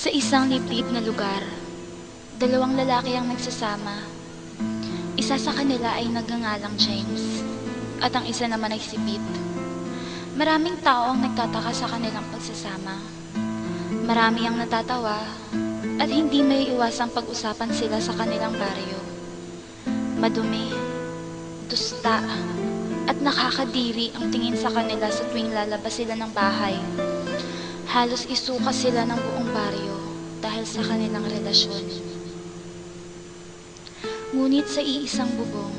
Sa isang liblib na lugar, dalawang lalaki ang nagsasama. Isa sa kanila ay nagngangalang James, at ang isa naman ay si Pete. Maraming tao ang nagtataka sa kanilang pagsasama. Marami ang natatawa, at hindi may iwasang pag-usapan sila sa kanilang baryo. Madumi, dusta, at nakakadiri ang tingin sa kanila sa tuwing lalabas sila ng bahay. Halos isuka sila ng buong baryo dahil sa kanilang relasyon. Ngunit sa iisang bubong,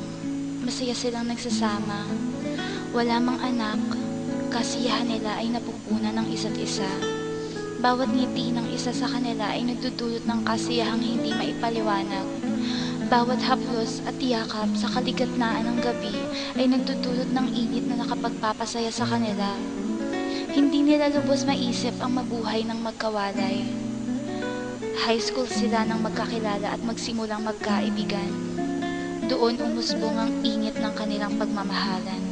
masaya silang nagsasama. Wala mang anak, kasiyahan nila ay napupunan ng isa't isa. Bawat ngiti ng isa sa kanila ay nagdudulot ng kasiyahang hindi maipaliwanag. Bawat haplos at yakap sa kaligitnaan ng gabi ay nagdudulot ng init na nakapagpapasaya sa kanila. Hindi nila lubos maisip ang mabuhay ng magkawalay. High school sila nang magkakilala at magsimulang magkaibigan. Doon umusbong ang init ng kanilang pagmamahalan.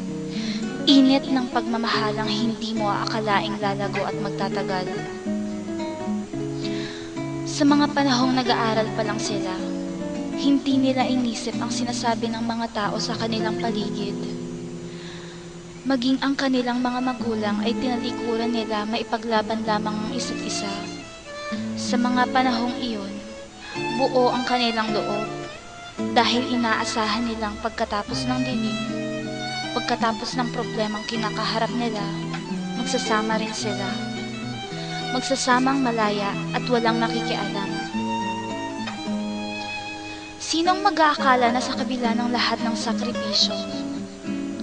Init ng pagmamahalang hindi mo aakalaing lalago at magtatagal. Sa mga panahong nag-aaral pa lang sila, hindi nila inisip ang sinasabi ng mga tao sa kanilang paligid. Maging ang kanilang mga magulang ay tinalikuran nila maipaglaban lamang ang isa't isa. Sa mga panahong iyon, buo ang kanilang loob dahil inaasahan nilang pagkatapos ng dilim, pagkatapos ng problemang kinakaharap nila, magsasama rin sila. Magsasamang malaya at walang nakikialam. Sinong mag-aakala na sa kabila ng lahat ng sakripisyo,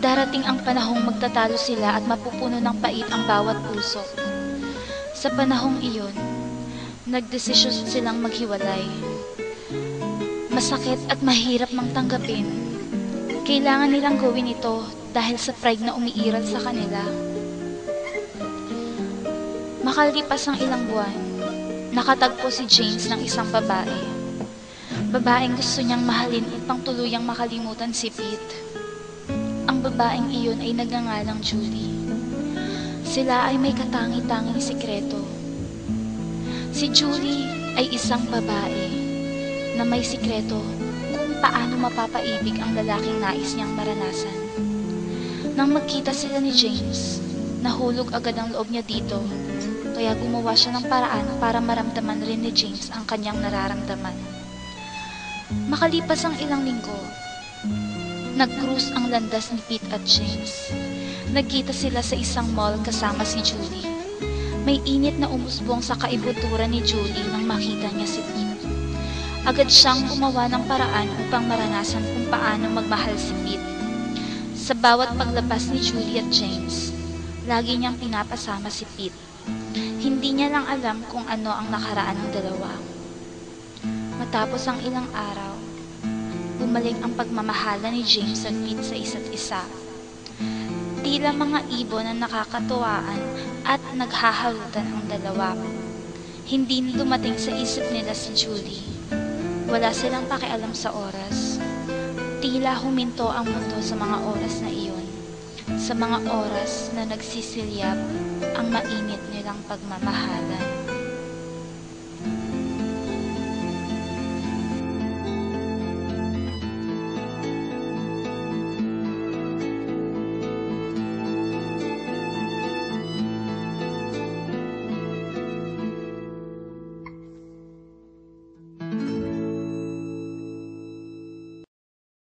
darating ang panahong magtatalo sila at mapupuno ng pait ang bawat puso. Sa panahong iyon, nagdesisyon silang maghiwalay. Masakit at mahirap mang tanggapin. Kailangan nilang gawin ito dahil sa pride na umiiral sa kanila. Makalipas ang ilang buwan, nakatagpo si James ng isang babae. Babaeng gusto niyang mahalin upang tuluyang makalimutan si Pete. Ang babaeng iyon ay nagngangalang Julie. Sila ay may katangi-tanging sikreto. Si Julie ay isang babae na may sikreto kung paano mapapaibig ang lalaking nais niyang maranasan. Nang magkita sila ni James, nahulog agad ang loob niya dito, kaya gumawa siya ng paraan para maramdaman rin ni James ang kanyang nararamdaman. Makalipas ang ilang linggo, nag-cruise ang landas ni Pete at James. Nagkita sila sa isang mall kasama si Julie. May init na umusbong sa kaibuturan ni Julie nang makita niya si Pete. Agad siyang gumawa ng paraan upang maranasan kung paano magmahal si Pete. Sa bawat paglabas ni Julie at James, lagi niyang pinapasama si Pete. Hindi niya lang alam kung ano ang nakaraan ng dalawa. Matapos ang ilang araw, bumalik ang pagmamahala ni James at Pete sa isa't isa. Tila mga ibon na nakakatuwaan at naghaharutan ang dalawa. Hindi dumating sa isip nila si Julie. Wala silang pakialam sa oras. Tila huminto ang mundo sa mga oras na iyon. Sa mga oras na nagsisilyap ang mainit nilang pagmamahalan.